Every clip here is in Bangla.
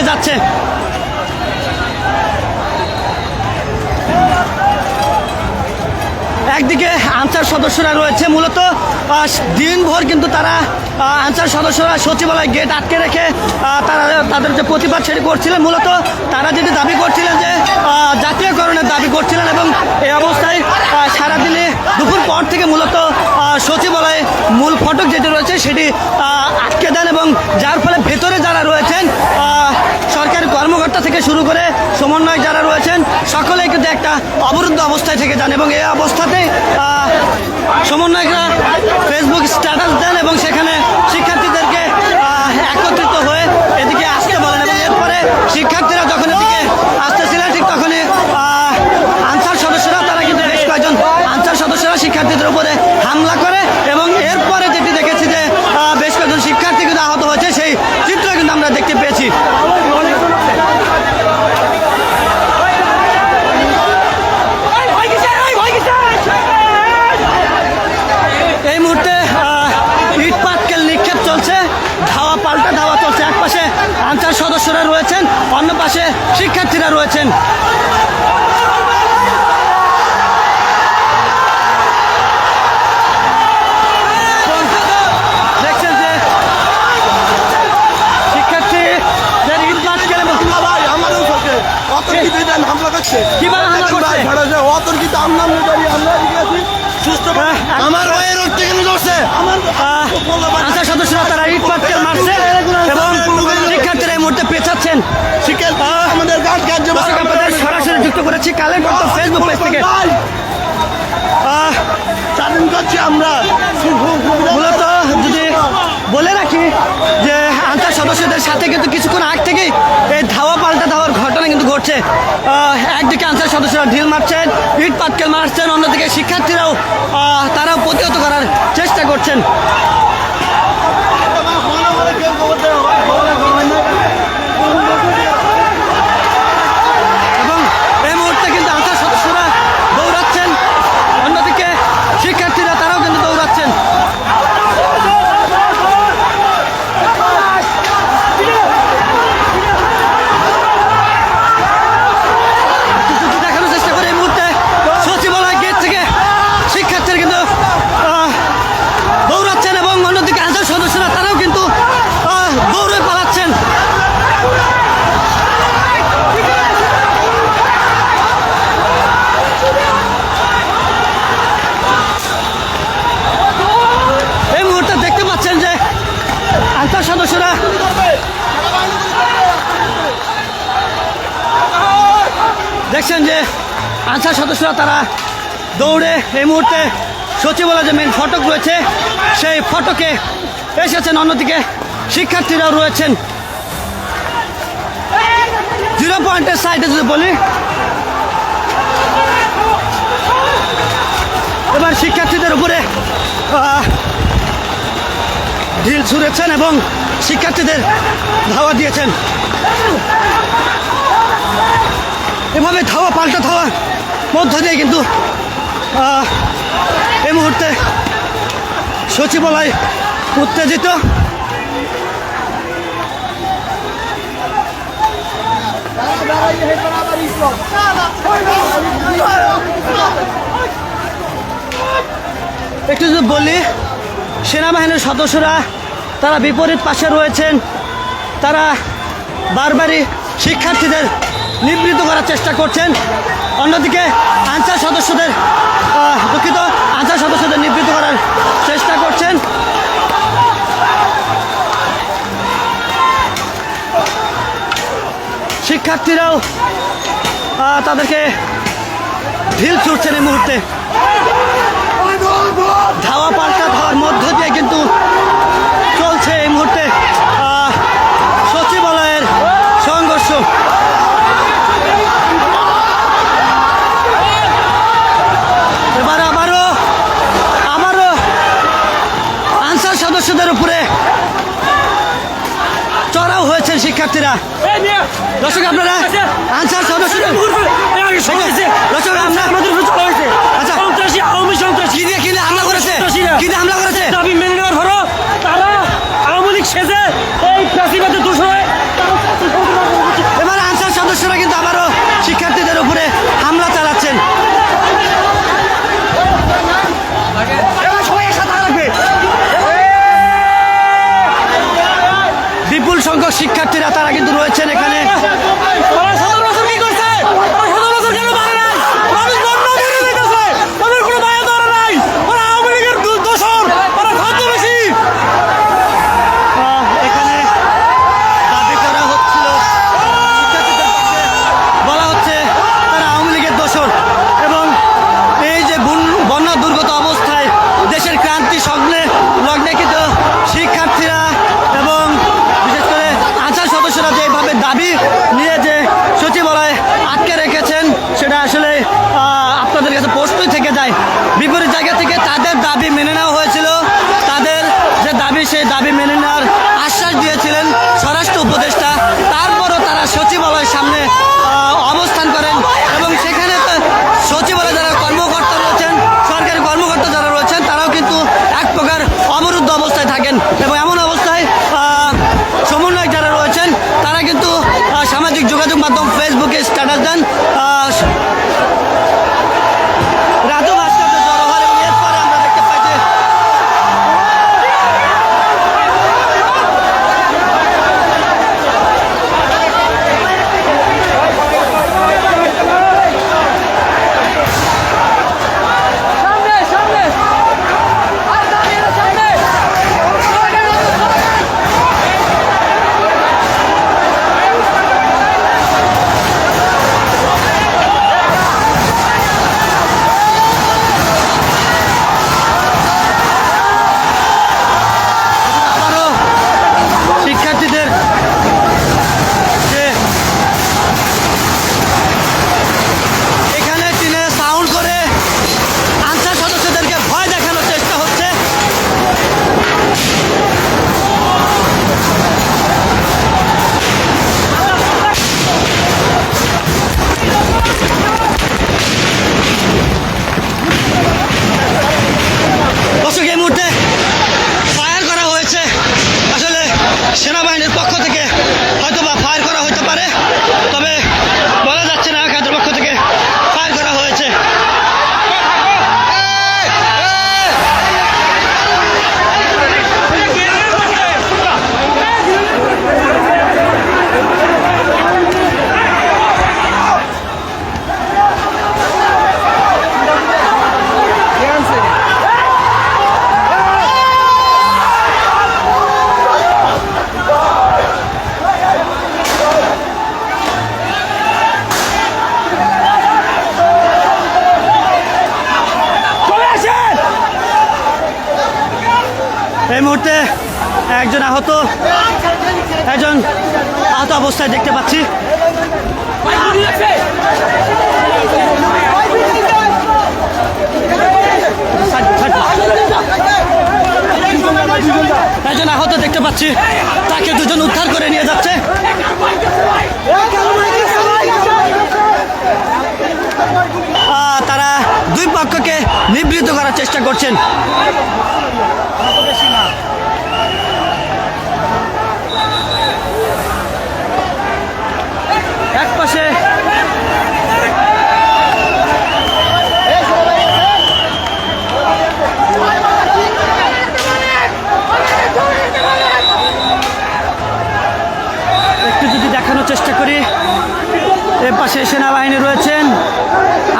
দিয়ে যাচ্ছে। একদিকে আনসার সদস্যরা রয়েছে, মূলত দিনভর কিন্তু তারা আনসার সদস্যরা সচিবালয় গেট আটকে রেখে তারা তাদের যে প্রতিবাদ সেটি করছিলেন। মূলত তারা যেটি দাবি করছিলেন যে জাতীয়করণের দাবি করছিলেন, এবং এই অবস্থায় সারাদিনে দুপুর পর থেকে মূলত সচিবালয়ে মূল ফটক যেটি রয়েছে সেটি আটকে দেন, এবং যার ফলে ভেতরে যারা রয়েছেন সরকারি কর্মকর্তা থেকে শুরু করে সমন্বয়ক যারা রয়েছেন সকলেই কিন্তু একটা অবরুদ্ধ অবস্থায় থেকে যান, এবং এই অবস্থাতে সমন্বয়করা ফেসবুক স্ট্যাটাস দেন এবং সেখানে শিক্ষার্থীদেরকে একত্রিত হয়ে এদিকে আসতে বলেন, এবং এরপরে শিক্ষার্থীরা যখন এদিকে আসতেছিলেন ঠিক তখনই আনসার সদস্যরা তারা কিন্তু বেশ কয়েকজন আনসার সদস্যরা শিক্ষার্থীদের উপরে হামলা করে, এবং এরপরে যেটি দেখেছি যে বেশ কয়েকজন শিক্ষার্থী কিন্তু আহত হয়েছে, সেই চিত্র কিন্তু আমরা দেখতে পেয়েছি। এই মুহূর্তে ইট পাটকেল নিক্ষেপ চলছে, ধাওয়া পাল্টা ধাওয়া চলছে। এক পাশে আনসার সদস্যরা রয়েছেন, অন্য পাশে শিক্ষার্থীরা রয়েছেন। দেখছেন যে শিক্ষার্থীদের ইট পাটকেল এবং কিভাবে হামলা করছে, অতর্কিত আমদানি আমরা আমার ভাইয়ের রোড থেকে ধরছে। আনসার সদস্যরা তারা ইট পাটকেল মারছে এবং শিক্ষার্থীরা এই মুহূর্তে পেঁচাচ্ছেন। আমাদের আপনাদের সরাসরি যুক্ত করেছি কালেক্ট ফেসবুক পেজ থেকে। স্বাধীন করছি আমরা। মূলত যদি বলে রাখি যে আনসার সদস্যদের সাথে কিন্তু কিছুক্ষণ আগ থেকেই এই ধাওয়া পাল্টা ধাওয়ার ঘটনা কিন্তু ঘটছে। একদিকে আনসার সদস্যরা ঢিল মারছেন, ইট পাটকেল মারছেন, অন্যদিকে শিক্ষার্থীরাও তারাও প্রতিহত করার চেষ্টা করছেন। এবং এই মুহূর্তে কিন্তু আনসার সদস্যরা দৌড়াচ্ছেন, অন্যদিকে শিক্ষার্থীরা তারাও কিন্তু দৌড়াচ্ছেন। দেখানোর চেষ্টা করে এই মুহূর্তে সচিবালয় গেট থেকে শিক্ষার্থীরা কিন্তু দৌড়াচ্ছেন, এবং অন্যদিকে আনসার সদস্যরা তারাও কিন্তু দৌড়ে পালাচ্ছেন। এই মুহূর্তে দেখতে পাচ্ছেন যে আনসার সদস্যরা দেখছেন যে আনসার সদস্যরা তারা দৌড়ে এই মুহূর্তে সচিবালয় যে মেন ফটক রয়েছে সেই ফটকে এসেছেন, অন্যদিকে শিক্ষার্থীরাও রয়েছেন। 0 পয়েন্টের সাইডে যদি বলি, এবার শিক্ষার্থীদের উপরে ঢিল ছুঁড়েছেন এবং শিক্ষার্থীদের ধাওয়া দিয়েছেন। এভাবে ধাওয়া পাল্টা ধাওয়ার মধ্য দিয়ে কিন্তু এই মুহূর্তে সচিবালয় উত্তেজিত। একটু যদি বলি, সেনাবাহিনীর সদস্যরা তারা বিপরীত পাশে রয়েছেন, তারা বারবারই শিক্ষার্থীদের নিবৃত্ত করার চেষ্টা করছেন, অন্যদিকে আনসার সদস্যদের নিবৃত্ত করার চেষ্টা করছেন। শিক্ষার্থীরাও তাদেরকে ঢিল ছুটছেন এই মুহূর্তে। ধাওয়া পাল্টা ধাওয়ার মধ্য দিয়ে কিন্তু চলছে এই মুহূর্তে সচিবালয়ের সংঘর্ষ। এবার আবারও আনসার সদস্যদের উপরে চড়াও হয়েছেন শিক্ষার্থীরা। দর্শক আপনারা আনসার সদস্যদের দর্শক আমাদের আচ্ছা আওয়ামী সন্ত্রাসী কিনে হামলা করেছে, কিনে হামলা করেছে দাবি মেনে নেওয়ার পরও তারা আওয়ামী লীগ সেজে এই প্রাচীবাদের দোষ হয় কিন্তু রয়েছেন এখানে। ওরা 17 বছর কি করছে? ওরা 17 বছর কেন পারে নাই? মানুষ বন্যা মেরে দিতেছে, ওদের কোনো মায়া ধরে নাই। ওরা আওয়ামী লীগের দোসর, ওরা ছদ্মবেশী। এখানে দাবি করা হচ্ছিল, শিক্ষার্থীদের পক্ষে বলা হচ্ছে তারা আওয়ামী লীগের দোসর এবং এই যে বন্যা দুর্গত অবস্থায় দেশের ক্রান্তি লগ্নে কিন্তু শিক্ষার্থীরা এবং বিশেষ করে আনসার সদস্যরা যেভাবে দাবি নিয়ে যে সচিবালয়ে আটকে রেখেছেন সেটা আসলে আপনাদের কাছে প্রশ্নই থেকে যায়। বিপরীত জায়গা থেকে তাদের দাবি মেনে নেওয়া হয়েছিল, তাদের যে দাবি সেই দাবি মেনে নেওয়ার আশ্বাস দিয়েছিলেন স্বরাষ্ট্র উপদেষ্টা। তারপরও তারা সচিবালয়ের সামনে অবস্থান করেন এবং সেখানে সচিবালয়ে যারা কর্মকর্তা রয়েছেন, সরকারি কর্মকর্তা যারা রয়েছেন তারাও কিন্তু এক প্রকার অবরুদ্ধ অবস্থায় থাকেন এবং এমন অবস্থায় সমন্বয়ক যারা রয়েছেন তারা কিন্তু সামাজিক যোগাযোগ মাধ্যম ফেসবুকে স্ট্যাটাস দেন রাজু ভাস্কর্য জড়ো হওয়ার এবং এরপরে আমরা দেখতে পাই যে সামনে সামনে আর সামনে সামনে আবারও শিক্ষার্থীদের যে এখানে টিনে সাউন্ড করে আনসার সদস্যদেরকে ভয় দেখানোর চেষ্টা হচ্ছে। দর্শক এই মুহূর্তে ফায়ার করা হয়েছে, আসলে সেনাবাহিনীর পক্ষ থেকে হয়তোবা ফায়ার করা হতে পারে, তবে বলা যাচ্ছে না কাদের পক্ষ থেকে ফায়ার করা হয়েছে। এই মুহূর্তে একজন আহত অবস্থায় দেখতে পাচ্ছি। একজন আহত দেখতে পাচ্ছি, তাকে দুজন উদ্ধার করে নিয়ে যাচ্ছে। তারা দুই পক্ষকে নিবৃত্ত করার চেষ্টা করছেন। এক পাশে একটু যদি দেখানোর চেষ্টা করি, এর পাশে সেনাবাহিনী রয়েছেন,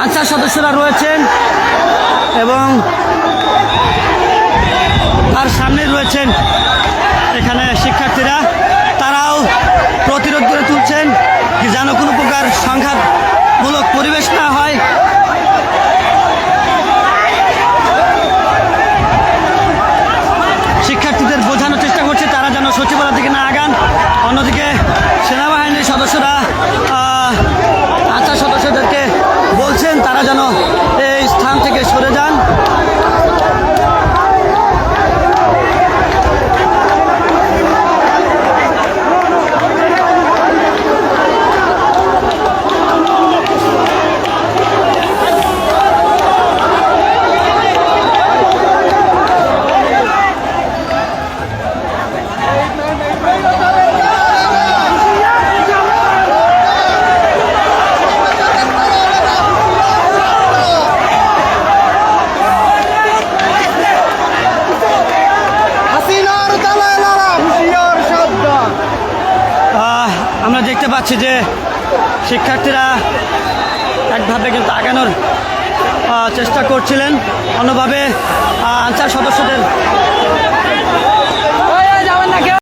আনসার সদস্যরা রয়েছেন এবং তার সামনে রয়েছেন এখানে শিক্ষার্থীরা, তারাও প্রতিরোধ করে তুলছেন যেন কোনো প্রকার সংঘাতমূলক পরিবেশ না হয়। শিক্ষার্থীদের বোঝানোর চেষ্টা করছে তারা যেন সচিবালয় থেকে না আগান। অন্যদিকে সেনাবাহিনীর সদস্যরা আনসার সদস্যদেরকে বলছেন তারা যেন এই স্থান থেকে সরে যান। আমরা দেখতে পাচ্ছি যে শিক্ষার্থীরা একভাবে কিন্তু আগানোর চেষ্টা করছিলেন, অন্যভাবে আনসার সদস্যদের